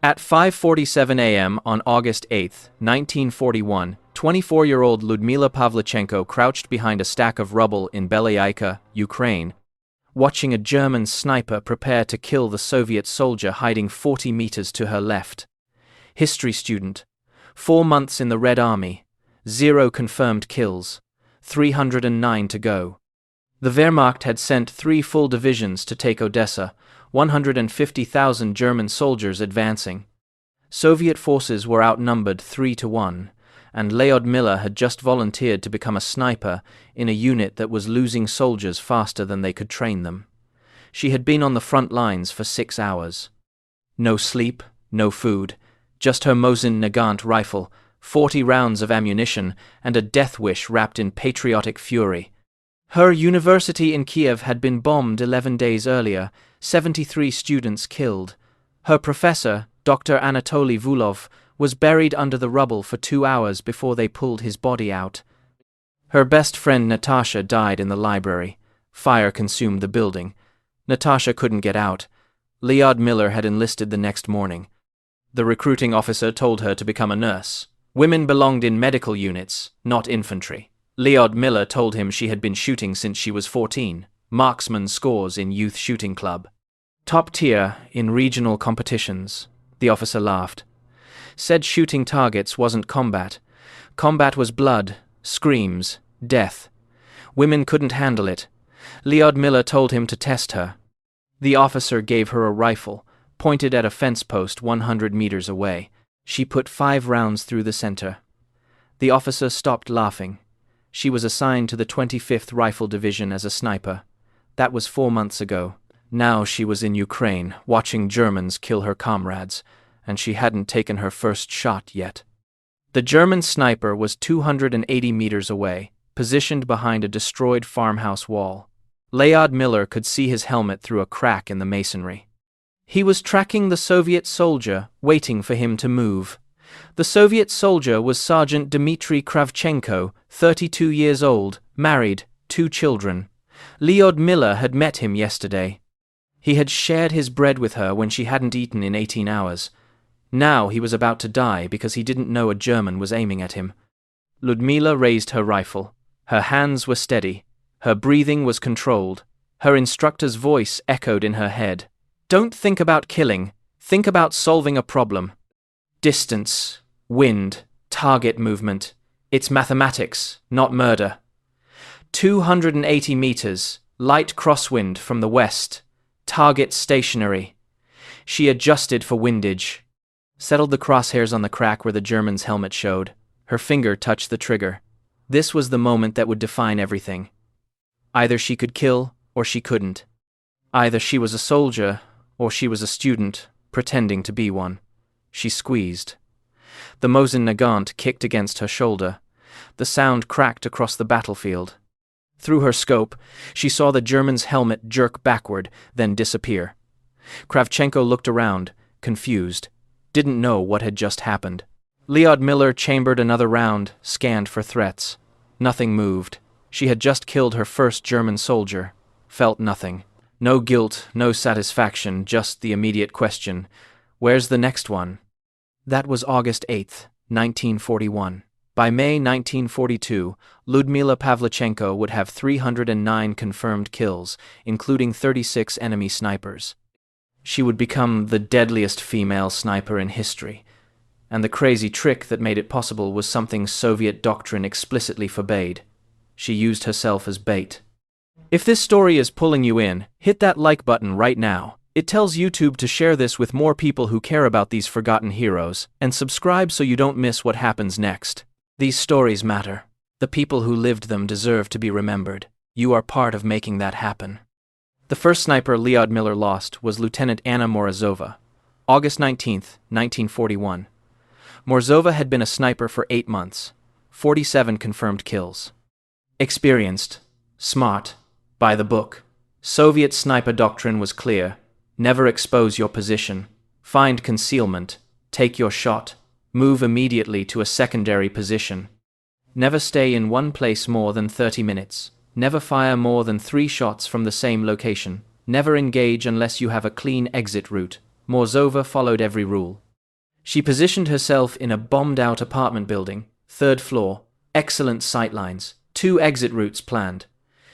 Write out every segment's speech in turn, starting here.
At 5:47 a.m. on August 8, 1941, 24-year-old Lyudmila Pavlichenko crouched behind a stack of rubble in Belyaika, Ukraine, watching a German sniper prepare to kill the Soviet soldier hiding 40 meters to her left. History student. 4 months in the Red Army. 0 confirmed kills. 309 to go. The Wehrmacht had sent 3 full divisions to take Odessa, 150,000 German soldiers advancing. Soviet forces were outnumbered 3-1, and Lyudmila had just volunteered to become a sniper in a unit that was losing soldiers faster than they could train them. She had been on the front lines for 6 hours. No sleep, no food, just her Mosin Nagant rifle, 40 rounds of ammunition, and a death wish wrapped in patriotic fury. Her university in Kiev had been bombed 11 days earlier, 73 students killed. Her professor, Dr. Anatoly Vulov, was buried under the rubble for 2 hours before they pulled his body out. Her best friend Natasha died in the library. Fire consumed the building. Natasha couldn't get out. Lyudmila had enlisted the next morning. The recruiting officer told her to become a nurse. Women belonged in medical units, not infantry. Lyudmila told him she had been shooting since she was 14, marksman scores in youth shooting club. Top tier in regional competitions, the officer laughed. Said shooting targets wasn't combat. Combat was blood, screams, death. Women couldn't handle it. Lyudmila told him to test her. The officer gave her a rifle, pointed at a fence post 100 meters away. She put 5 rounds through the center. The officer stopped laughing. She was assigned to the 25th Rifle Division as a sniper. That was 4 months ago. Now she was in Ukraine, watching Germans kill her comrades, and she hadn't taken her first shot yet. The German sniper was 280 meters away, positioned behind a destroyed farmhouse wall. Lyudmila could see his helmet through a crack in the masonry. He was tracking the Soviet soldier, waiting for him to move. The Soviet soldier was Sergeant Dmitry Kravchenko, 32 years old, married, 2 children. Lyudmila had met him yesterday. He had shared his bread with her when she hadn't eaten in 18 hours. Now he was about to die because he didn't know a German was aiming at him. Lyudmila raised her rifle. Her hands were steady. Her breathing was controlled. Her instructor's voice echoed in her head. Don't think about killing. Think about solving a problem. Distance, wind, target movement. It's mathematics, not murder. 280 meters, light crosswind from the west. Target stationary. She adjusted for windage. Settled the crosshairs on the crack where the German's helmet showed. Her finger touched the trigger. This was the moment that would define everything. Either she could kill, or she couldn't. Either she was a soldier, or she was a student, pretending to be one. She squeezed. The Mosin Nagant kicked against her shoulder. The sound cracked across the battlefield. Through her scope, she saw the German's helmet jerk backward, then disappear. Kravchenko looked around, confused. Didn't know what had just happened. Lyudmila chambered another round, scanned for threats. Nothing moved. She had just killed her first German soldier. Felt nothing. No guilt, no satisfaction, just the immediate question, where's the next one? That was August 8, 1941. By May 1942, Lyudmila Pavlichenko would have 309 confirmed kills, including 36 enemy snipers. She would become the deadliest female sniper in history, and the crazy trick that made it possible was something Soviet doctrine explicitly forbade. She used herself as bait. If this story is pulling you in, hit that like button right now. It tells YouTube to share this with more people who care about these forgotten heroes, and subscribe so you don't miss what happens next. These stories matter. The people who lived them deserve to be remembered. You are part of making that happen. The first sniper Lyudmila lost was Lieutenant Anna Morozova, August 19, 1941. Morozova had been a sniper for 8 months, 47 confirmed kills. Experienced, smart, by the book. Soviet sniper doctrine was clear. Never expose your position. Find concealment. Take your shot. Move immediately to a secondary position. Never stay in one place more than 30 minutes. Never fire more than 3 shots from the same location. Never engage unless you have a clean exit route. Morozova followed every rule. She positioned herself in a bombed-out apartment building, 3rd floor, excellent sightlines, 2 exit routes planned.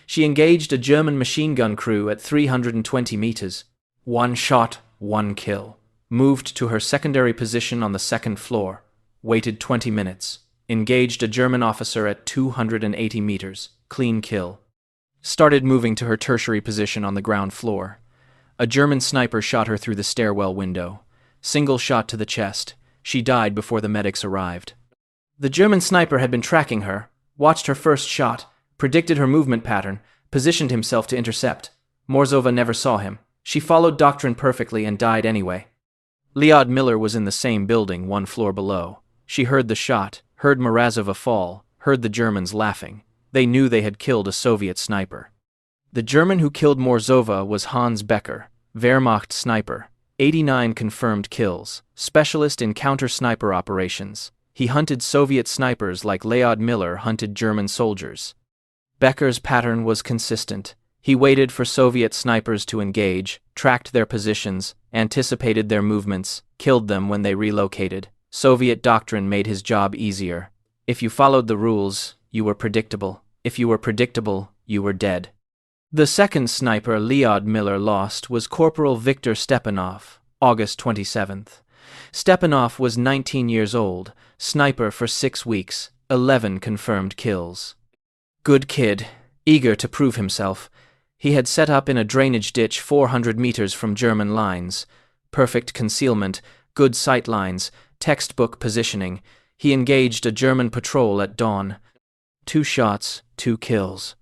She engaged a German machine gun crew at 320 meters. 1 shot, 1 kill. Moved to her secondary position on the 2nd floor. Waited 20 minutes. Engaged a German officer at 280 meters. Clean kill. Started moving to her tertiary position on the ground floor. A German sniper shot her through the stairwell window. Single shot to the chest. She died before the medics arrived. The German sniper had been tracking her, watched her first shot, predicted her movement pattern, positioned himself to intercept. Morozova never saw him. She followed doctrine perfectly and died anyway. Lyudmila was in the same building, 1 floor below. She heard the shot, heard Morozova fall, heard the Germans laughing. They knew they had killed a Soviet sniper. The German who killed Morozova was Hans Becker, Wehrmacht sniper. 89 confirmed kills, specialist in counter-sniper operations. He hunted Soviet snipers like Lyudmila hunted German soldiers. Becker's pattern was consistent. He waited for Soviet snipers to engage, tracked their positions, anticipated their movements, killed them when they relocated. Soviet doctrine made his job easier. If you followed the rules, you were predictable. If you were predictable, you were dead. The second sniper Lyudmila lost was Corporal Viktor Stepanov, August 27th. Stepanov was 19 years old, sniper for 6 weeks, 11 confirmed kills. Good kid, eager to prove himself. He had set up in a drainage ditch 400 meters from German lines. Perfect concealment, good sight lines, textbook positioning. He engaged a German patrol at dawn. 2 shots, 2 kills.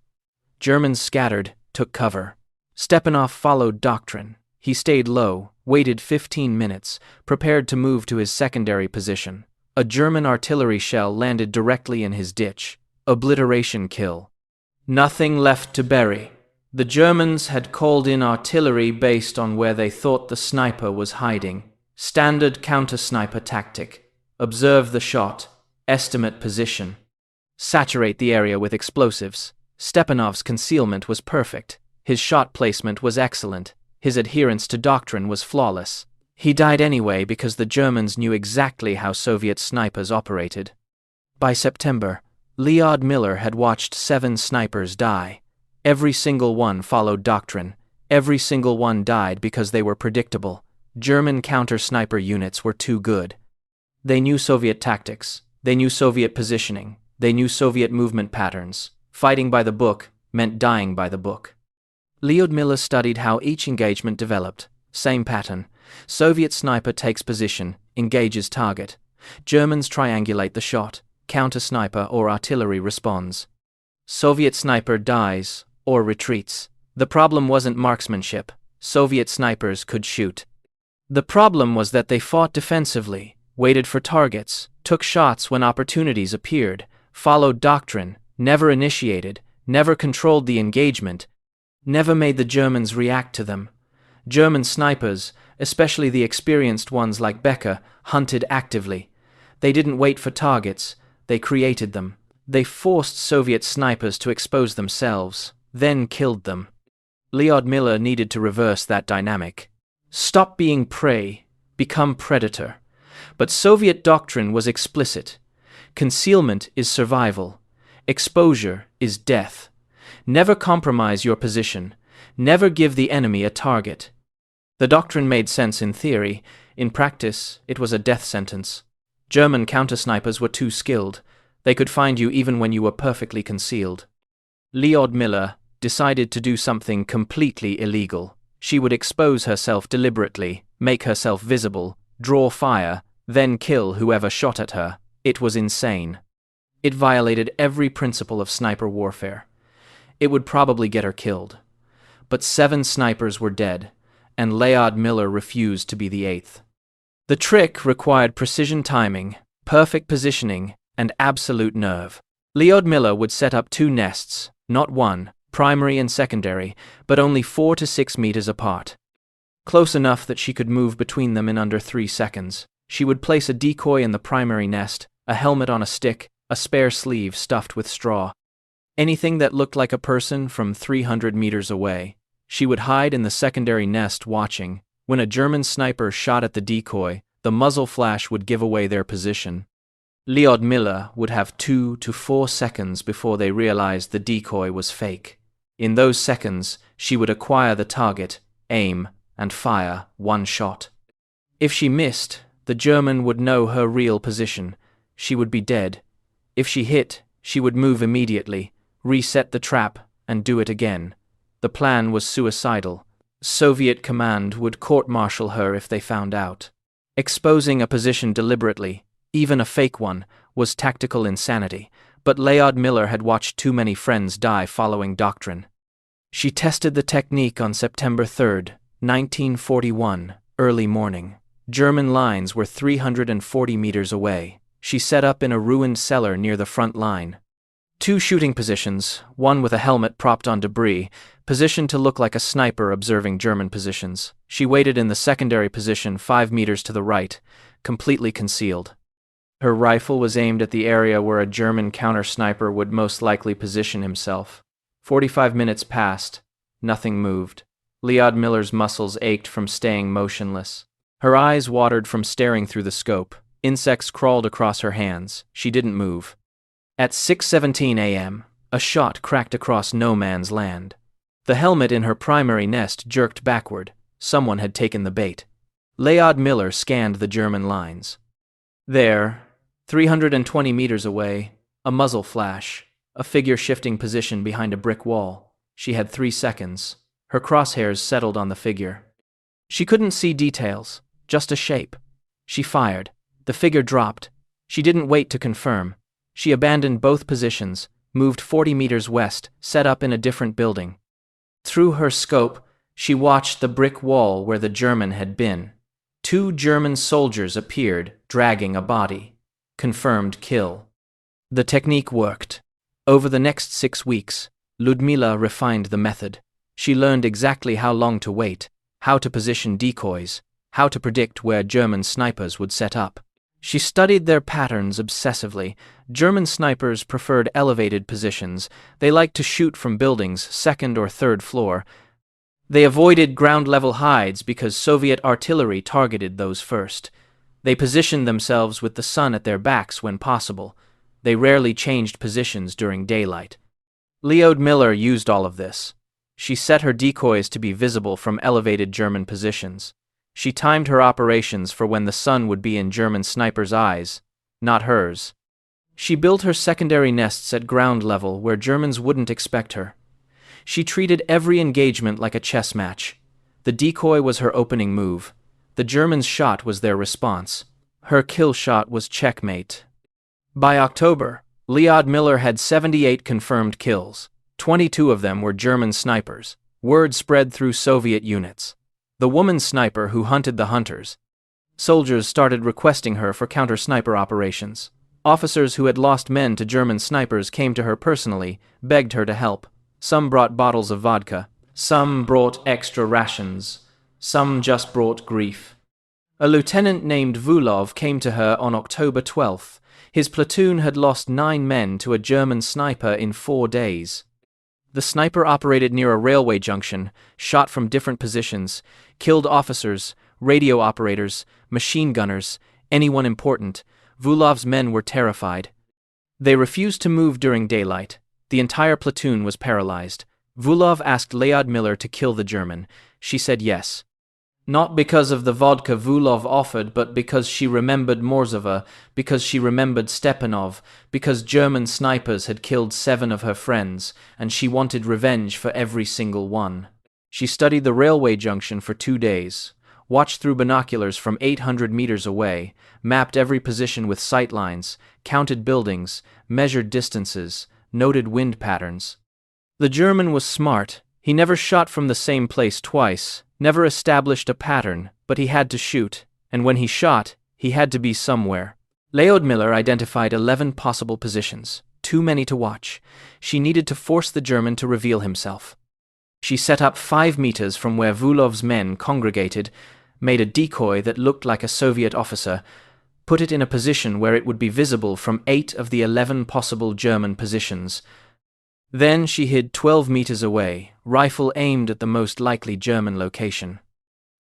Germans scattered, took cover. Stepanov followed doctrine. He stayed low, waited 15 minutes, prepared to move to his secondary position. A German artillery shell landed directly in his ditch. Obliteration kill. Nothing left to bury. The Germans had called in artillery based on where they thought the sniper was hiding. Standard counter-sniper tactic. Observe the shot. Estimate position. Saturate the area with explosives. Stepanov's concealment was perfect. His shot placement was excellent. His adherence to doctrine was flawless. He died anyway because the Germans knew exactly how Soviet snipers operated. By September, Lyudmila had watched 7 snipers die. Every single one followed doctrine. Every single one died because they were predictable. German counter-sniper units were too good. They knew Soviet tactics. They knew Soviet positioning. They knew Soviet movement patterns. Fighting by the book meant dying by the book. Lyudmila studied how each engagement developed. Same pattern. Soviet sniper takes position, engages target. Germans triangulate the shot. Counter-sniper or artillery responds. Soviet sniper dies or retreats. The problem wasn't marksmanship. Soviet snipers could shoot. The problem was that they fought defensively, waited for targets, took shots when opportunities appeared, followed doctrine, never initiated, never controlled the engagement, never made the Germans react to them. German snipers, especially the experienced ones like Becker, hunted actively. They didn't wait for targets, they created them. They forced Soviet snipers to expose themselves, then killed them. Lyudmila needed to reverse that dynamic. Stop being prey, become predator. But Soviet doctrine was explicit. Concealment is survival. Exposure is death. Never compromise your position. Never give the enemy a target. The doctrine made sense in theory. In practice, it was a death sentence. German counter-snipers were too skilled. They could find you even when you were perfectly concealed. Lyudmila decided to do something completely illegal. She would expose herself deliberately, make herself visible, draw fire, then kill whoever shot at her. It was insane. It violated every principle of sniper warfare. It would probably get her killed. But 7 snipers were dead, and Lyudmila refused to be the 8th. The trick required precision timing, perfect positioning, and absolute nerve. Lyudmila would set up 2 nests, not 1, primary and secondary, but only 4 to 6 meters apart. Close enough that she could move between them in under 3 seconds. She would place a decoy in the primary nest, a helmet on a stick, a spare sleeve stuffed with straw. Anything that looked like a person from 300 meters away. She would hide in the secondary nest watching. When a German sniper shot at the decoy, The muzzle flash would give away their position. Lyudmila would have 2 to 4 seconds before they realized the decoy was fake. In those seconds, she would acquire the target, aim, and fire one shot. If she missed, the German would know her real position. She would be dead. If she hit, she would move immediately, reset the trap, and do it again. The plan was suicidal. Soviet command would court-martial her if they found out. Exposing a position deliberately, even a fake one, was tactical insanity, but Lyudmila had watched too many friends die following doctrine. She tested the technique on September 3, 1941, early morning. German lines were 340 meters away. She set up in a ruined cellar near the front line. 2 shooting positions, one with a helmet propped on debris, positioned to look like a sniper observing German positions. She waited in the secondary position 5 meters to the right, completely concealed. Her rifle was aimed at the area where a German counter-sniper would most likely position himself. 45 minutes passed. Nothing moved. Lyudmila's muscles ached from staying motionless. Her eyes watered from staring through the scope. Insects crawled across her hands. She didn't move. At 6:17 a.m., a shot cracked across no man's land. The helmet in her primary nest jerked backward. Someone had taken the bait. Lyudmila scanned the German lines. There, 320 meters away, a muzzle flash, a figure shifting position behind a brick wall. She had 3 seconds. Her crosshairs settled on the figure. She couldn't see details, just a shape. She fired. The figure dropped. She didn't wait to confirm. She abandoned both positions, moved 40 meters west, set up in a different building. Through her scope, she watched the brick wall where the German had been. 2 German soldiers appeared, dragging a body. Confirmed kill. The technique worked. Over the next 6 weeks, Lyudmila refined the method. She learned exactly how long to wait, how to position decoys, how to predict where German snipers would set up. She studied their patterns obsessively. German snipers preferred elevated positions. They liked to shoot from buildings, 2nd or 3rd floor. They avoided ground-level hides because Soviet artillery targeted those first. They positioned themselves with the sun at their backs when possible. They rarely changed positions during daylight. Lyudmila used all of this. She set her decoys to be visible from elevated German positions. She timed her operations for when the sun would be in German snipers' eyes, not hers. She built her secondary nests at ground level where Germans wouldn't expect her. She treated every engagement like a chess match. The decoy was her opening move. The Germans' shot was their response. Her kill shot was checkmate. By October, Lyudmila had 78 confirmed kills. 22 of them were German snipers. Word spread through Soviet units. The woman sniper who hunted the hunters. Soldiers started requesting her for counter-sniper operations. Officers who had lost men to German snipers came to her personally, begged her to help. Some brought bottles of vodka. Some brought extra rations. Some just brought grief. A lieutenant named Vulov came to her on October 12th. His platoon had lost 9 men to a German sniper in 4 days. The sniper operated near a railway junction, shot from different positions, killed officers, radio operators, machine gunners, anyone important. Vulov's men were terrified. They refused to move during daylight. The entire platoon was paralyzed. Vulov asked Lyudmila to kill the German. She said yes. Not because of the vodka Vulov offered, but because she remembered Morzova, because she remembered Stepanov, because German snipers had killed 7 of her friends, and she wanted revenge for every single one. She studied the railway junction for 2 days, watched through binoculars from 800 meters away, mapped every position with sightlines, counted buildings, measured distances, noted wind patterns. The German was smart. He never shot from the same place twice, never established a pattern, but he had to shoot, and when he shot, he had to be somewhere. Lyudmila identified 11 possible positions, too many to watch. She needed to force the German to reveal himself. She set up 5 meters from where Vulov's men congregated, made a decoy that looked like a Soviet officer, put it in a position where it would be visible from 8 of the 11 possible German positions. Then she hid 12 meters away, rifle aimed at the most likely German location.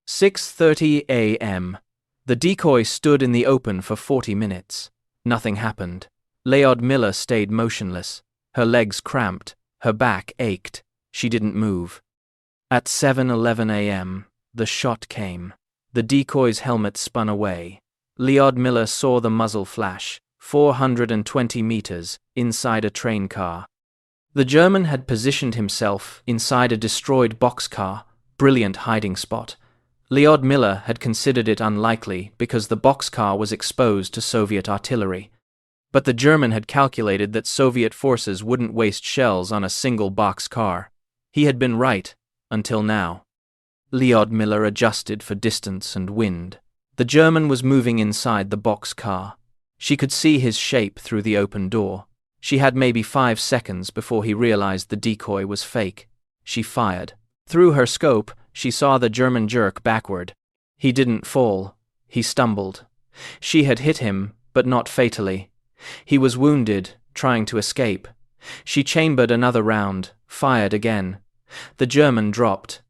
6:30 a.m. The decoy stood in the open for 40 minutes. Nothing happened. Lyudmila stayed motionless. Her legs cramped. Her back ached. She didn't move. At 7:11 a.m., the shot came. The decoy's helmet spun away. Lyudmila saw the muzzle flash, 420 meters, inside a train car. The German had positioned himself inside a destroyed boxcar, brilliant hiding spot. Lyudmila had considered it unlikely because the boxcar was exposed to Soviet artillery. But the German had calculated that Soviet forces wouldn't waste shells on a single boxcar. He had been right, until now. Lyudmila adjusted for distance and wind. The German was moving inside the boxcar. She could see his shape through the open door. She had maybe 5 seconds before he realized the decoy was fake. She fired. Through her scope, she saw the German jerk backward. He didn't fall. He stumbled. She had hit him, but not fatally. He was wounded, trying to escape. She chambered another round, fired again. The German dropped.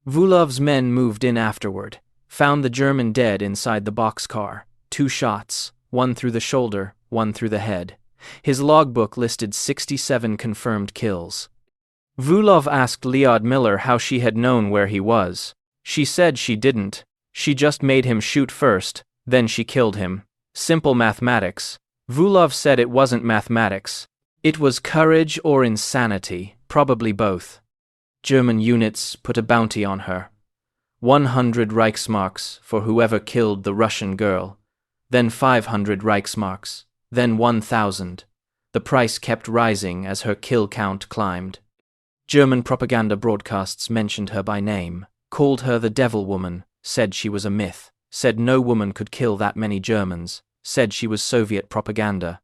Vulov's men moved in afterward, found the German dead inside the boxcar. 2 shots, one through the shoulder, one through the head. His logbook listed 67 confirmed kills. Vulov asked Lyudmila how she had known where he was. She said she didn't. She just made him shoot first, then she killed him. Simple mathematics. Vulov said it wasn't mathematics. It was courage or insanity, probably both. German units put a bounty on her. 100 Reichsmarks for whoever killed the Russian girl. Then 500 Reichsmarks. Then 1,000. The price kept rising as her kill count climbed. German propaganda broadcasts mentioned her by name, called her the Devil Woman, said she was a myth, said no woman could kill that many Germans, said she was Soviet propaganda.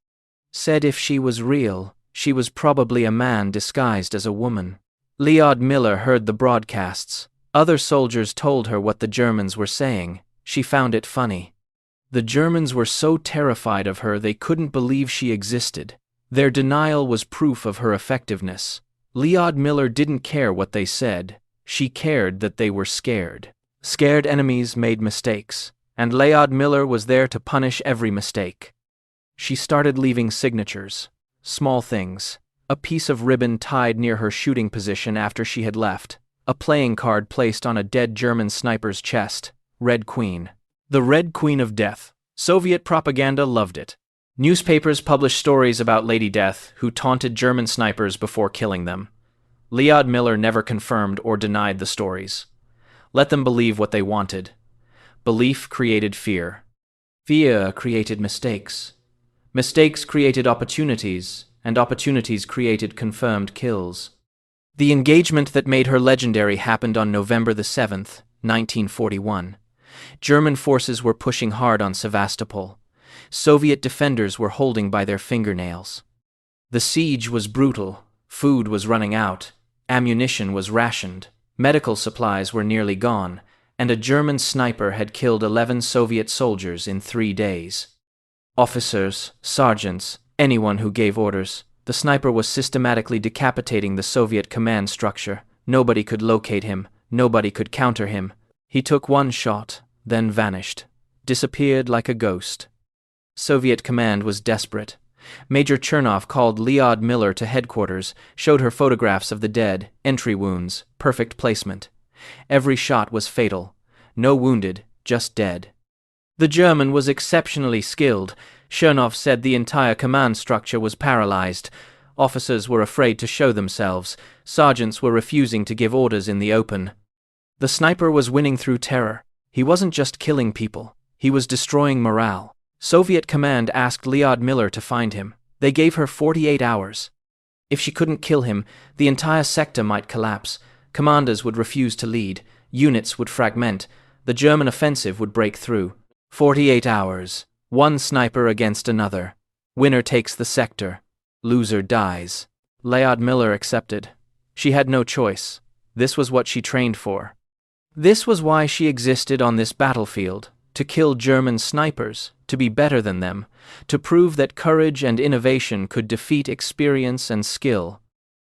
Said if she was real, she was probably a man disguised as a woman. Lyudmila heard the broadcasts. Other soldiers told her what the Germans were saying. She found it funny. The Germans were so terrified of her they couldn't believe she existed. Their denial was proof of her effectiveness. Lyudmila didn't care what they said. She cared that they were scared. Scared enemies made mistakes, and Lyudmila was there to punish every mistake. She started leaving signatures. Small things. A piece of ribbon tied near her shooting position after she had left. A playing card placed on a dead German sniper's chest. Red Queen. The Red Queen of Death. Soviet propaganda loved it. Newspapers published stories about Lady Death, who taunted German snipers before killing them. Lyudmila never confirmed or denied the stories. Let them believe what they wanted. Belief created fear. Fear created mistakes. Mistakes created opportunities, and opportunities created confirmed kills. The engagement that made her legendary happened on November the 7th, 1941. German forces were pushing hard on Sevastopol. Soviet defenders were holding by their fingernails. The siege was brutal. Food was running out. Ammunition was rationed. Medical supplies were nearly gone, and a German sniper had killed 11 Soviet soldiers in 3 days. Officers, sergeants, anyone who gave orders. The sniper was systematically decapitating the Soviet command structure. Nobody could locate him. Nobody could counter him. He took 1 shot, then vanished. Disappeared like a ghost. Soviet command was desperate. Major Chernov called Lyudmila to headquarters, showed her photographs of the dead, entry wounds, perfect placement. Every shot was fatal. No wounded, just dead. The German was exceptionally skilled. Chernov said the entire command structure was paralyzed. Officers were afraid to show themselves. Sergeants were refusing to give orders in the open. The sniper was winning through terror. He wasn't just killing people. He was destroying morale. Soviet command asked Lyudmila to find him. They gave her 48 hours. If she couldn't kill him, the entire sector might collapse. Commanders would refuse to lead. Units would fragment. The German offensive would break through. 48 hours. 1 sniper against another. Winner takes the sector. Loser dies. Lyudmila accepted. She had no choice. This was what she trained for. This was why she existed on this battlefield. To kill German snipers, to be better than them, to prove that courage and innovation could defeat experience and skill.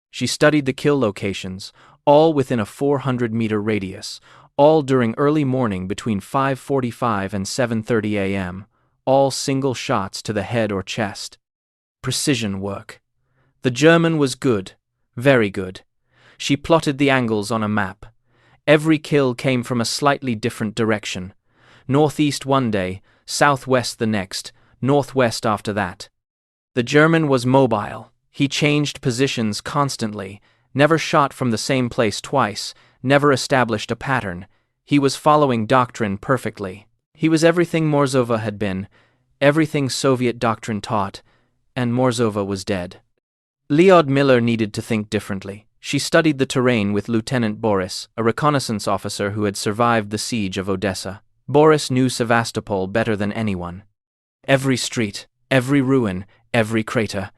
She studied the kill locations, all within a 400-meter radius, all during early morning between 5:45 and 7:30 a.m., all single shots to the head or chest. Precision work. The German was good, very good. She plotted the angles on a map. Every kill came from a slightly different direction. Northeast one day, southwest the next, northwest after that. The German was mobile. He changed positions constantly, never shot from the same place twice, never established a pattern. He was following doctrine perfectly. He was everything Morozova had been, everything Soviet doctrine taught, and Morozova was dead. Lyudmila needed to think differently. She studied the terrain with Lieutenant Boris, a reconnaissance officer who had survived the siege of Odessa. Boris knew Sevastopol better than anyone. Every street, every ruin, every crater.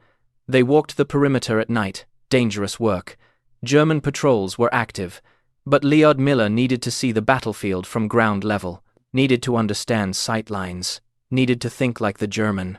They walked the perimeter at night. Dangerous work. German patrols were active, but Lyudmila needed to see the battlefield from ground level, needed to understand sight lines, needed to think like the German.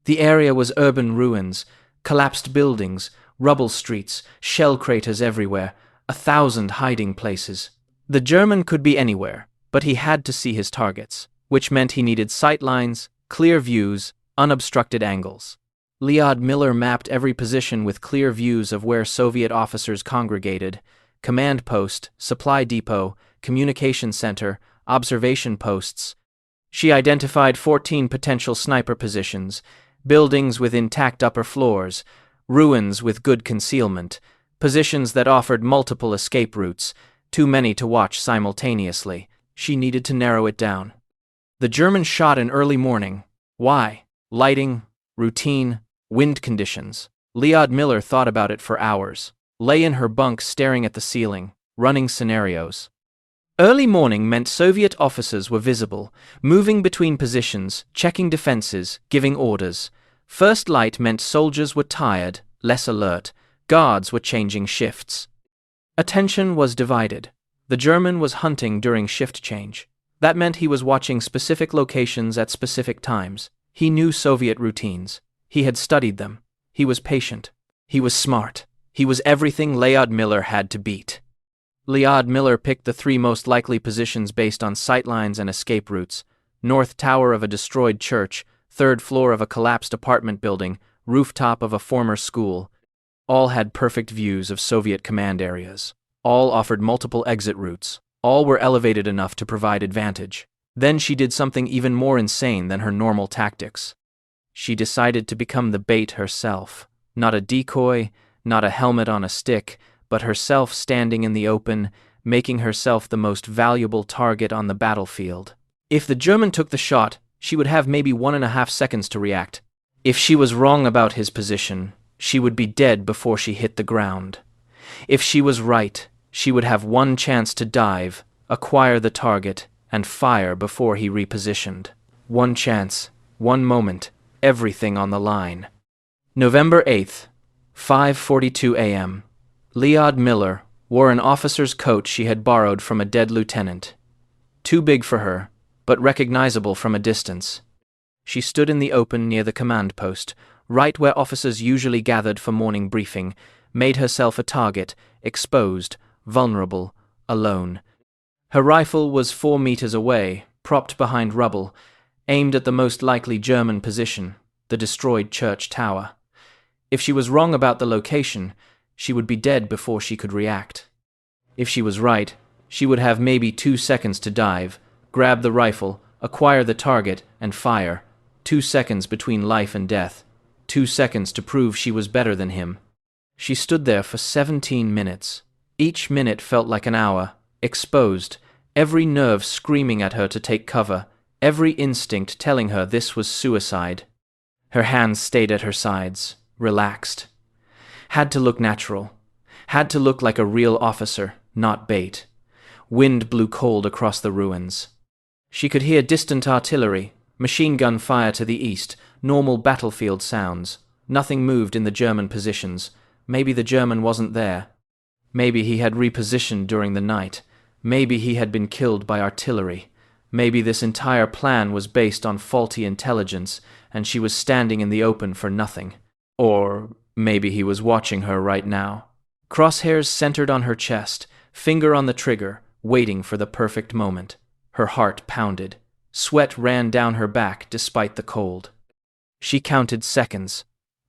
The area was urban ruins, collapsed buildings, rubble streets, shell craters everywhere, 1,000 hiding places. The German could be anywhere, but he had to see his targets, which meant he needed sight lines, clear views, unobstructed angles. Lyudmila mapped every position with clear views of where Soviet officers congregated: command post, supply depot, communication center, observation posts. She identified 14 potential sniper positions, buildings with intact upper floors, ruins with good concealment, positions that offered multiple escape routes, too many to watch simultaneously. She needed to narrow it down. The Germans shot in early morning. Why? Lighting, routine, wind conditions. Lyudmila thought about it for hours, lay in her bunk staring at the ceiling, running scenarios. Early morning meant Soviet officers were visible, moving between positions, checking defenses, giving orders. First light meant soldiers were tired, less alert, guards were changing shifts. Attention was divided. The German was hunting during shift change. That meant he was watching specific locations at specific times. He knew Soviet routines. He had studied them. He was patient. He was smart. He was everything Lyudmila had to beat. Lyudmila picked the 3 most likely positions based on sightlines and escape routes: north tower of a destroyed church, 3rd floor of a collapsed apartment building, rooftop of a former school. All had perfect views of Soviet command areas. All offered multiple exit routes. All were elevated enough to provide advantage. Then she did something even more insane than her normal tactics. She decided to become the bait herself. Not a decoy, not a helmet on a stick, but herself standing in the open, making herself the most valuable target on the battlefield. If the German took the shot, she would have maybe 1.5 seconds to react. If she was wrong about his position, she would be dead before she hit the ground. If she was right, she would have one chance to dive, acquire the target, and fire before he repositioned. One chance, one moment, everything on the line. November 8th, 5:42 a.m. Lyudmila wore an officer's coat she had borrowed from a dead lieutenant. Too big for her, but recognizable from a distance. She stood in the open near the command post, right where officers usually gathered for morning briefing, made herself a target, exposed, vulnerable, alone. Her rifle was 4 meters away, propped behind rubble, aimed at the most likely German position, the destroyed church tower. If she was wrong about the location, she would be dead before she could react. If she was right, she would have maybe 2 seconds to dive, grab the rifle, acquire the target, and fire. 2 seconds between life and death. 2 seconds to prove she was better than him. She stood there for 17 minutes. Each minute felt like an hour, exposed, every nerve screaming at her to take cover, every instinct telling her this was suicide. Her hands stayed at her sides, relaxed. Had to look natural. Had to look like a real officer, not bait. Wind blew cold across the ruins. She could hear distant artillery, machine gun fire to the east, normal battlefield sounds. Nothing moved in the German positions. Maybe the German wasn't there. Maybe he had repositioned during the night. Maybe he had been killed by artillery. Maybe this entire plan was based on faulty intelligence, and she was standing in the open for nothing. Or maybe he was watching her right now. Crosshairs centered on her chest, finger on the trigger, waiting for the perfect moment. Her heart pounded. Sweat ran down her back despite the cold. She counted seconds.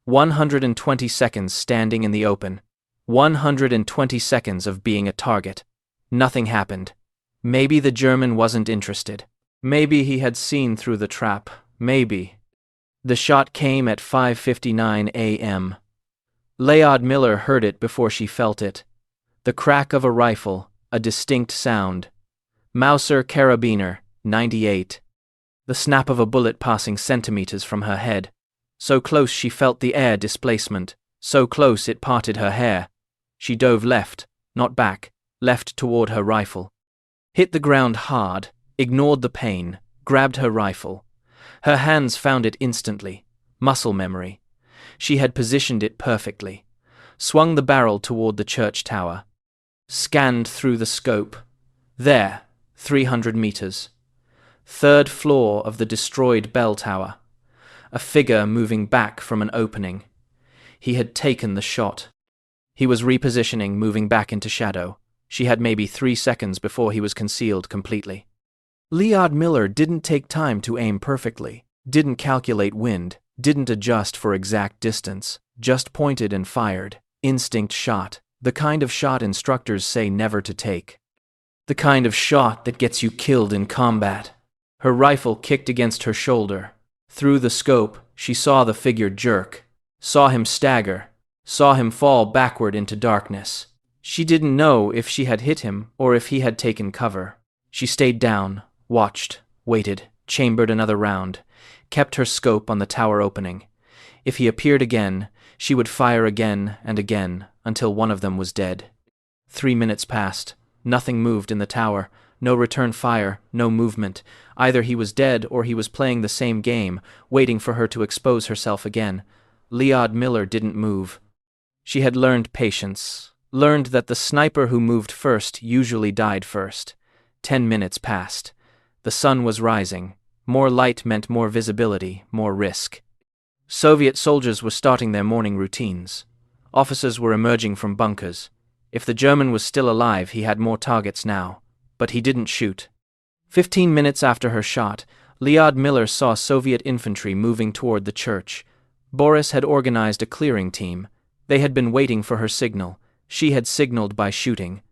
120 seconds standing in the open. 120 seconds of being a target. Nothing happened. Maybe the German wasn't interested. Maybe he had seen through the trap. Maybe. The shot came at 5:59 a.m. Lyudmila heard it before she felt it. The crack of a rifle, a distinct sound. Mauser Karabiner, 98. The snap of a bullet passing centimeters from her head. So close she felt the air displacement. So close it parted her hair. She dove left, not back, left toward her rifle. Hit the ground hard, ignored the pain, grabbed her rifle. Her hands found it instantly. Muscle memory. She had positioned it perfectly. Swung the barrel toward the church tower. Scanned through the scope. There, 300 meters. Third floor of the destroyed bell tower. A figure moving back from an opening. He had taken the shot. He was repositioning, moving back into shadow. She had maybe 3 seconds before he was concealed completely. Lyudmila didn't take time to aim perfectly, didn't calculate wind, didn't adjust for exact distance, just pointed and fired. Instinct shot, the kind of shot instructors say never to take. The kind of shot that gets you killed in combat. Her rifle kicked against her shoulder. Through the scope, she saw the figure jerk, saw him stagger, saw him fall backward into darkness. She didn't know if she had hit him or if he had taken cover. She stayed down, watched, waited, chambered another round, kept her scope on the tower opening. If he appeared again, she would fire again and again until one of them was dead. 3 minutes passed. Nothing moved in the tower. No return fire, no movement. Either he was dead or he was playing the same game, waiting for her to expose herself again. Lyudmila didn't move. She had learned patience, learned that the sniper who moved first usually died first. 10 minutes passed. The sun was rising. More light meant more visibility, more risk. Soviet soldiers were starting their morning routines. Officers were emerging from bunkers. If the German was still alive, he had more targets now. But he didn't shoot. 15 minutes after her shot, Lyudmila saw Soviet infantry moving toward the church. Boris had organized a clearing team. They had been waiting for her signal. She had signaled by shooting.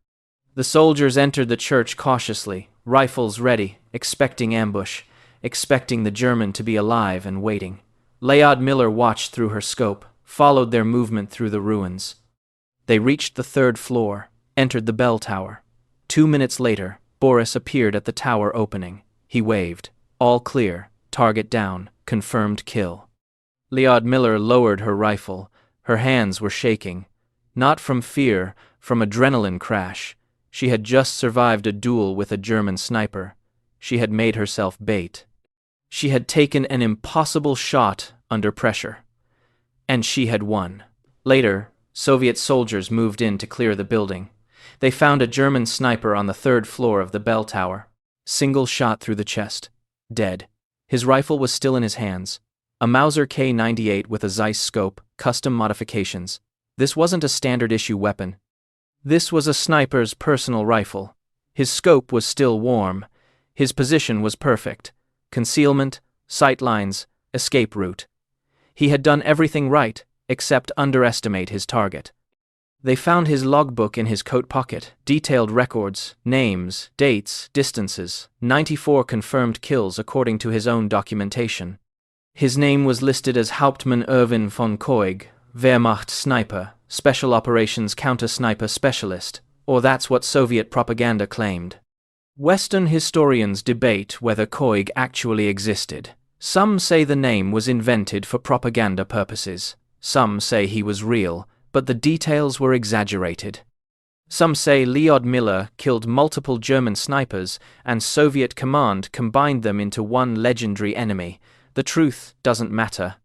The soldiers entered the church cautiously, rifles ready, expecting ambush, expecting the German to be alive and waiting. Lyudmila watched through her scope, followed their movement through the ruins. They reached the 3rd floor, entered the bell tower. 2 minutes later, Boris appeared at the tower opening. He waved. All clear, target down, confirmed kill. Lyudmila lowered her rifle. Her hands were shaking. Not from fear, from adrenaline crash. She had just survived a duel with a German sniper. She had made herself bait. She had taken an impossible shot under pressure. And she had won. Later, Soviet soldiers moved in to clear the building. They found a German sniper on the 3rd floor of the bell tower. Single shot through the chest. Dead. His rifle was still in his hands. A Mauser K98 with a Zeiss scope, custom modifications. This wasn't a standard-issue weapon. This was a sniper's personal rifle. His scope was still warm. His position was perfect. Concealment, sight lines, escape route. He had done everything right, except underestimate his target. They found his logbook in his coat pocket, detailed records, names, dates, distances, 94 confirmed kills according to his own documentation. His name was listed as Hauptmann Erwin von Koig, Wehrmacht sniper, special operations counter-sniper specialist, or that's what Soviet propaganda claimed. Western historians debate whether Koig actually existed. Some say the name was invented for propaganda purposes. Some say he was real, but the details were exaggerated. Some say Lyudmila killed multiple German snipers and Soviet command combined them into one legendary enemy. The truth doesn't matter.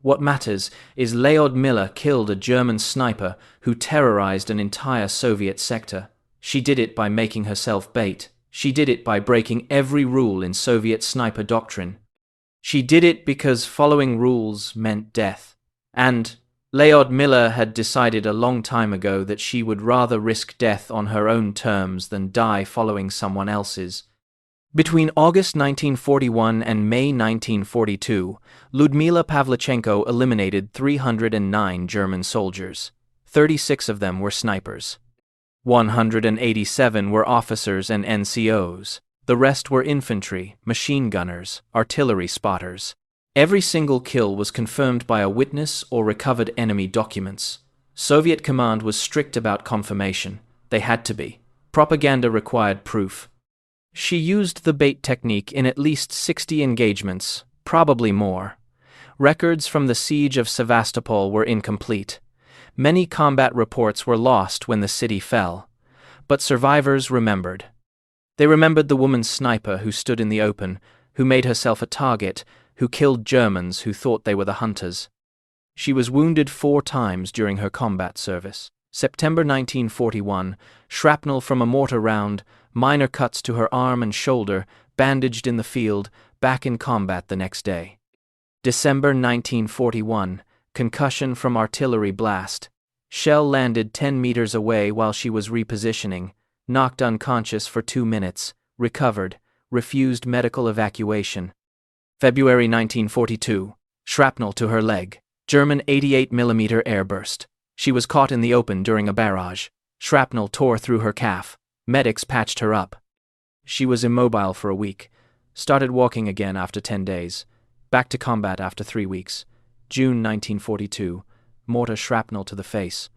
What matters is Lyudmila killed a German sniper who terrorized an entire Soviet sector. She did it by making herself bait. She did it by breaking every rule in Soviet sniper doctrine. She did it because following rules meant death. And Lyudmila had decided a long time ago that she would rather risk death on her own terms than die following someone else's. Between August 1941 and May 1942, Lyudmila Pavlichenko eliminated 309 German soldiers. 36 of them were snipers. 187 were officers and NCOs. The rest were infantry, machine gunners, artillery spotters. Every single kill was confirmed by a witness or recovered enemy documents. Soviet command was strict about confirmation. They had to be. Propaganda required proof. She used the bait technique in at least 60 engagements, probably more. Records from the siege of Sevastopol were incomplete. Many combat reports were lost when the city fell. But survivors remembered. They remembered the woman sniper who stood in the open, who made herself a target, who killed Germans who thought they were the hunters. She was wounded 4 times during her combat service. September 1941, shrapnel from a mortar round, minor cuts to her arm and shoulder, bandaged in the field, back in combat the next day. December 1941, concussion from artillery blast. Shell landed 10 meters away while she was repositioning, knocked unconscious for 2 minutes, recovered, refused medical evacuation. February 1942, shrapnel to her leg, German 88mm airburst. She was caught in the open during a barrage. Shrapnel tore through her calf. Medics patched her up. She was immobile for a week, started walking again after 10 days, back to combat after 3 weeks. June 1942, mortar shrapnel to the face.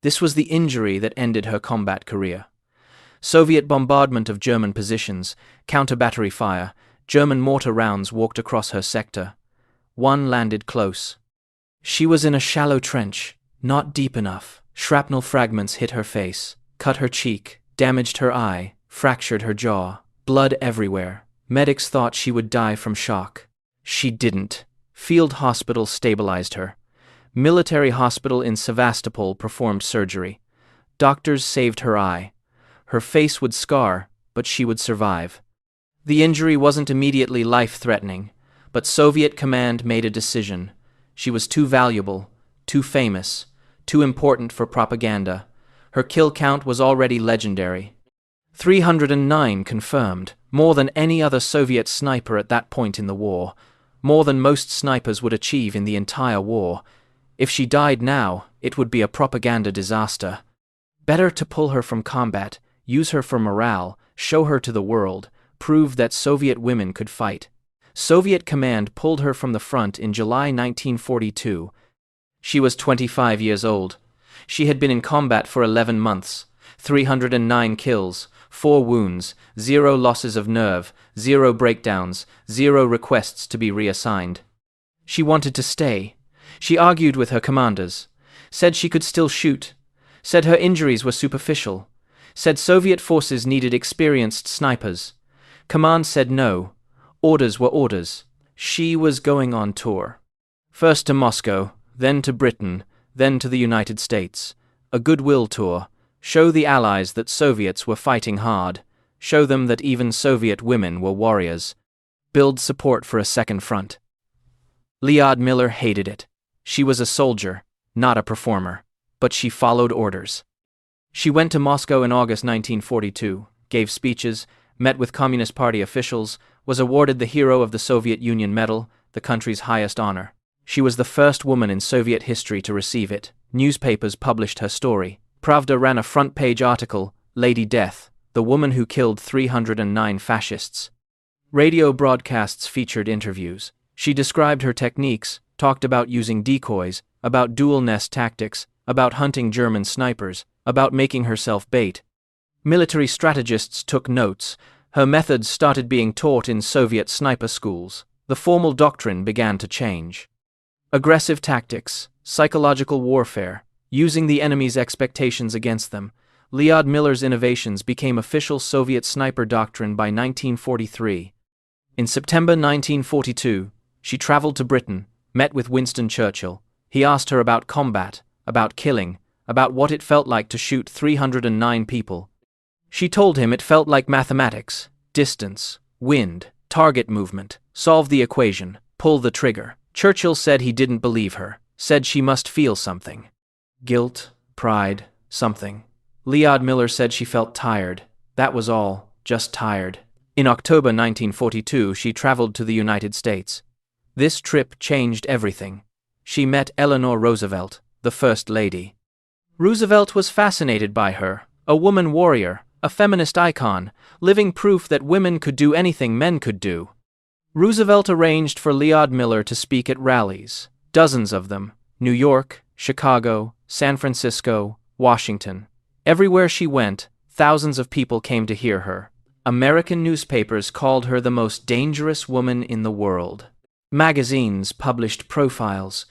This was the injury that ended her combat career. Soviet bombardment of German positions, counter-battery fire, German mortar rounds walked across her sector. One landed close. She was in a shallow trench, not deep enough. Shrapnel fragments hit her face, cut her cheek, damaged her eye, fractured her jaw, blood everywhere. Medics thought she would die from shock. She didn't. Field hospital stabilized her. Military hospital in Sevastopol performed surgery. Doctors saved her eye. Her face would scar, but she would survive. The injury wasn't immediately life-threatening, but Soviet command made a decision. She was too valuable, too famous, too important for propaganda. Her kill count was already legendary. 309 confirmed, more than any other Soviet sniper at that point in the war, more than most snipers would achieve in the entire war. If she died now, it would be a propaganda disaster. Better to pull her from combat, use her for morale, show her to the world, prove that Soviet women could fight. Soviet command pulled her from the front in July 1942. She was 25 years old. She had been in combat for 11 months, 309 kills, 4 wounds, 0 losses of nerve, 0 breakdowns, 0 requests to be reassigned. She wanted to stay. She argued with her commanders, said she could still shoot, said her injuries were superficial, said Soviet forces needed experienced snipers. Command said no. Orders were orders. She was going on tour. First to Moscow, then to Britain, then to the United States. A goodwill tour. Show the Allies that Soviets were fighting hard. Show them that even Soviet women were warriors. Build support for a second front. Lyudmila hated it. She was a soldier, not a performer. But she followed orders. She went to Moscow in August 1942, gave speeches, met with Communist Party officials, was awarded the Hero of the Soviet Union Medal, the country's highest honor. She was the first woman in Soviet history to receive it. Newspapers published her story. Pravda ran a front-page article, Lady Death, the woman who killed 309 fascists. Radio broadcasts featured interviews. She described her techniques, talked about using decoys, about dual nest tactics, about hunting German snipers, about making herself bait. Military strategists took notes. Her methods started being taught in Soviet sniper schools. The formal doctrine began to change. Aggressive tactics, psychological warfare, using the enemy's expectations against them. Lyudmila's innovations became official Soviet sniper doctrine by 1943. In September 1942, she traveled to Britain, met with Winston Churchill. He asked her about combat, about killing, about what it felt like to shoot 309 people. She told him it felt like mathematics, distance, wind, target movement, solve the equation, pull the trigger. Churchill said he didn't believe her. said she must feel something. Guilt, pride, something. Lyudmila said she felt tired. That was all, just tired. In October 1942, she traveled to the United States. This trip changed everything. She met Eleanor Roosevelt, the First Lady. Roosevelt was fascinated by her, a woman warrior, a feminist icon, living proof that women could do anything men could do. Roosevelt arranged for Lyudmila to speak at rallies, dozens of them, New York, Chicago, San Francisco, Washington. Everywhere she went, thousands of people came to hear her. American newspapers called her the most dangerous woman in the world. Magazines published profiles.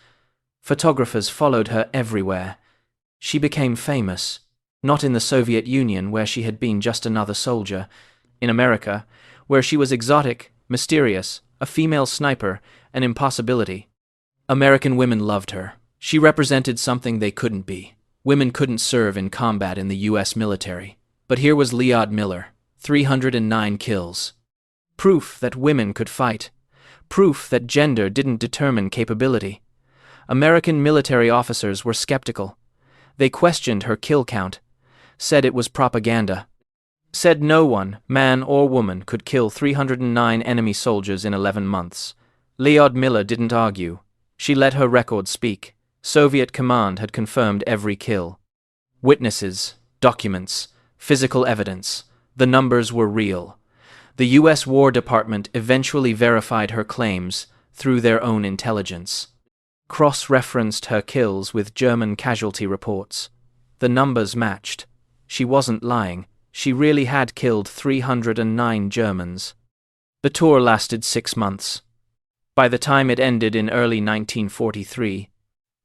Photographers followed her everywhere. She became famous, not in the Soviet Union, where she had been just another soldier. In America, where she was exotic, mysterious, a female sniper, an impossibility. American women loved her. She represented something they couldn't be. Women couldn't serve in combat in the U.S. military. But here was Lyudmila, 309 kills. Proof that women could fight. Proof that gender didn't determine capability. American military officers were skeptical. They questioned her kill count, said it was propaganda. Said no one, man or woman, could kill 309 enemy soldiers in 11 months. Lyudmila didn't argue. She let her record speak. Soviet command had confirmed every kill. Witnesses, documents, physical evidence. The numbers were real. The U.S. War Department eventually verified her claims through their own intelligence. Cross-referenced her kills with German casualty reports. The numbers matched. She wasn't lying. She really had killed 309 Germans. The tour lasted 6 months. By the time it ended in early 1943,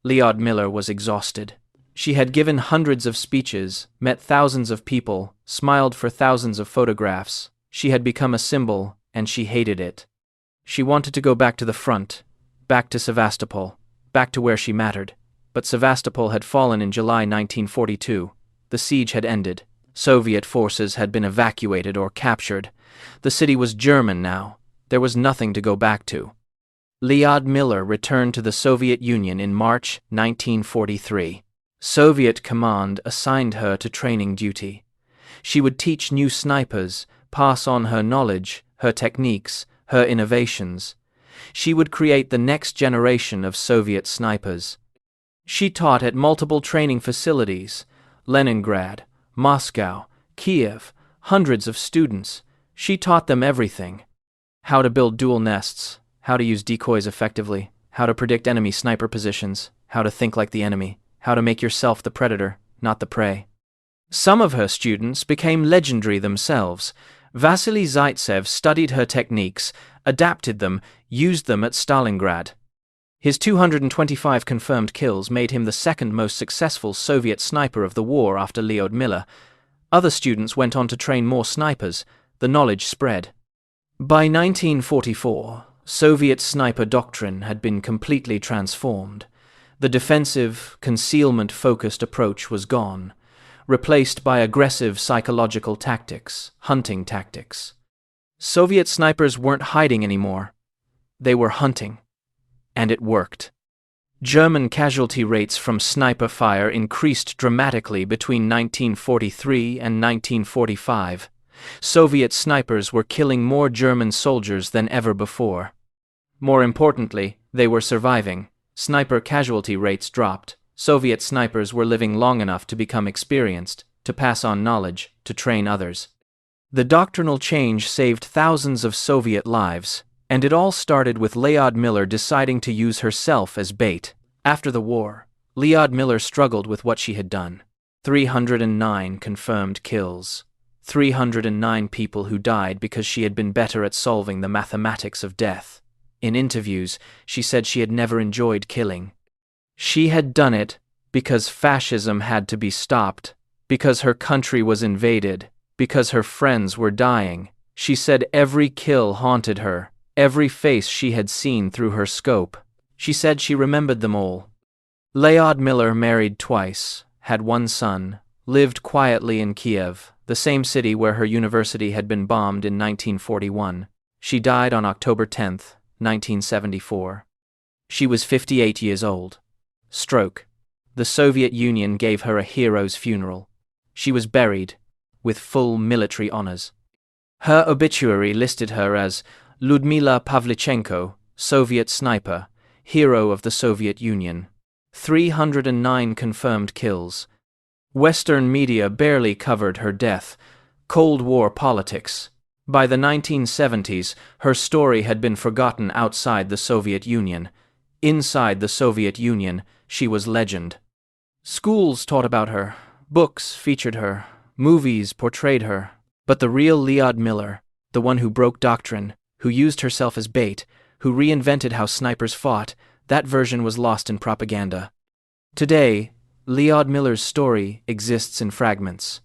Lyudmila was exhausted. She had given hundreds of speeches, met thousands of people, smiled for thousands of photographs. She had become a symbol, and she hated it. She wanted to go back to the front, back to Sevastopol, back to where she mattered. But Sevastopol had fallen in July 1942. The siege had ended. Soviet forces had been evacuated or captured. The city was German now. There was nothing to go back to. Lyudmila returned to the Soviet Union in March 1943. Soviet command assigned her to training duty. She would teach new snipers, pass on her knowledge, her techniques, her innovations. She would create the next generation of Soviet snipers. She taught at multiple training facilities, Leningrad, Moscow, Kiev, hundreds of students. She taught them everything. How to build dual nests, how to use decoys effectively, how to predict enemy sniper positions, how to think like the enemy, how to make yourself the predator, not the prey. Some of her students became legendary themselves. Vasily Zaitsev studied her techniques, adapted them, used them at Stalingrad. His 225 confirmed kills made him the second most successful Soviet sniper of the war after Lyudmila. Other students went on to train more snipers. The knowledge spread. By 1944, Soviet sniper doctrine had been completely transformed. The defensive, concealment-focused approach was gone, replaced by aggressive psychological tactics, hunting tactics. Soviet snipers weren't hiding anymore. They were hunting. And it worked. German casualty rates from sniper fire increased dramatically between 1943 and 1945. Soviet snipers were killing more German soldiers than ever before. More importantly, they were surviving. Sniper casualty rates dropped. Soviet snipers were living long enough to become experienced, to pass on knowledge, to train others. The doctrinal change saved thousands of Soviet lives. And it all started with Lyudmila deciding to use herself as bait. After the war, Lyudmila struggled with what she had done. 309 confirmed kills. 309 people who died because she had been better at solving the mathematics of death. In interviews, she said she had never enjoyed killing. She had done it because fascism had to be stopped, because her country was invaded, because her friends were dying. She said every kill haunted her. Every face she had seen through her scope. She said she remembered them all. Lyudmila married twice, had one son, lived quietly in Kiev, the same city where her university had been bombed in 1941. She died on October 10, 1974. She was 58 years old. Stroke. The Soviet Union gave her a hero's funeral. She was buried with full military honors. Her obituary listed her as Lyudmila Pavlichenko, Soviet sniper, hero of the Soviet Union. 309 confirmed kills. Western media barely covered her death. Cold War politics. By the 1970s, her story had been forgotten outside the Soviet Union. Inside the Soviet Union, she was legend. Schools taught about her, books featured her, movies portrayed her. But the real Lyudmila, the one who broke doctrine, who used herself as bait, who reinvented how snipers fought, that version was lost in propaganda. Today, Lyudmila's story exists in fragments.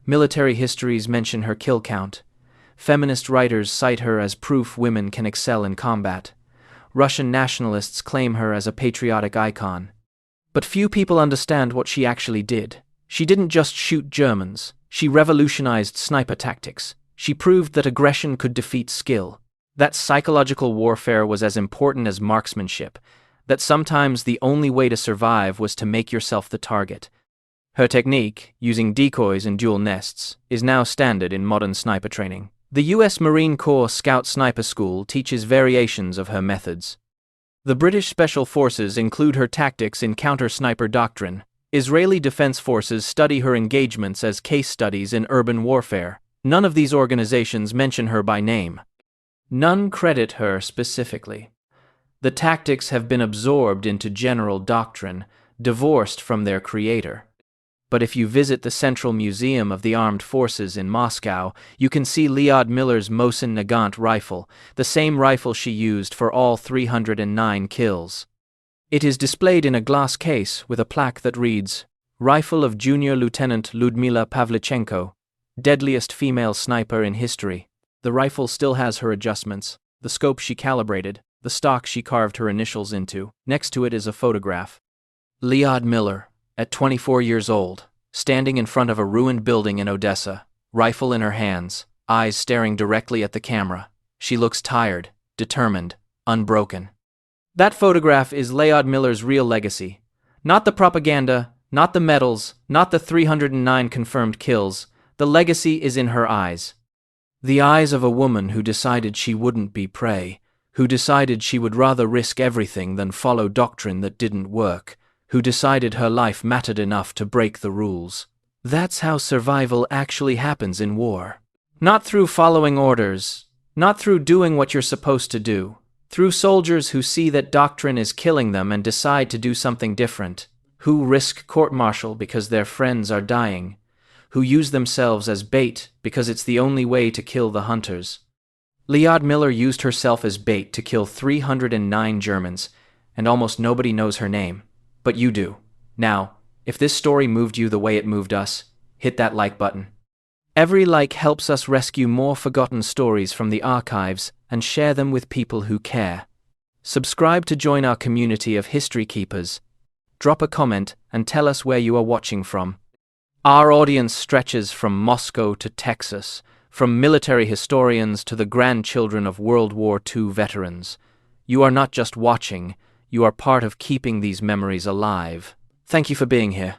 Military histories mention her kill count. Feminist writers cite her as proof women can excel in combat. Russian nationalists claim her as a patriotic icon. But few people understand what she actually did. She didn't just shoot Germans. She revolutionized sniper tactics. She proved that aggression could defeat skill. That psychological warfare was as important as marksmanship. That sometimes the only way to survive was to make yourself the target. Her technique, using decoys and dual nests, is now standard in modern sniper training. The U.S. Marine Corps Scout Sniper School teaches variations of her methods. The British Special Forces include her tactics in counter-sniper doctrine. Israeli Defense Forces study her engagements as case studies in urban warfare. None of these organizations mention her by name. None credit her specifically. The tactics have been absorbed into general doctrine, divorced from their creator. But if you visit the Central Museum of the Armed Forces in Moscow, you can see Lyudmila's Mosin Nagant rifle, the same rifle she used for all 309 kills. It is displayed in a glass case with a plaque that reads, "Rifle of Junior Lieutenant Lyudmila Pavlichenko, deadliest female sniper in history." The rifle still has her adjustments, the scope she calibrated, the stock she carved her initials into. Next to it is a photograph. Lyudmila, at 24 years old, standing in front of a ruined building in Odessa, rifle in her hands, eyes staring directly at the camera. She looks tired, determined, unbroken. That photograph is Lyudmila's real legacy. Not the propaganda, not the medals, not the 309 confirmed kills. The legacy is in her eyes. The eyes of a woman who decided she wouldn't be prey, who decided she would rather risk everything than follow doctrine that didn't work, who decided her life mattered enough to break the rules. That's how survival actually happens in war. Not through following orders, not through doing what you're supposed to do, through soldiers who see that doctrine is killing them and decide to do something different, who risk court-martial because their friends are dying, who use themselves as bait because it's the only way to kill the hunters. Lyudmila used herself as bait to kill 309 Germans, and almost nobody knows her name. But you do. Now, if this story moved you the way it moved us, hit that like button. Every like helps us rescue more forgotten stories from the archives and share them with people who care. Subscribe to join our community of history keepers. Drop a comment and tell us where you are watching from. Our audience stretches from Moscow to Texas, from military historians to the grandchildren of World War II veterans. You are not just watching, you are part of keeping these memories alive. Thank you for being here.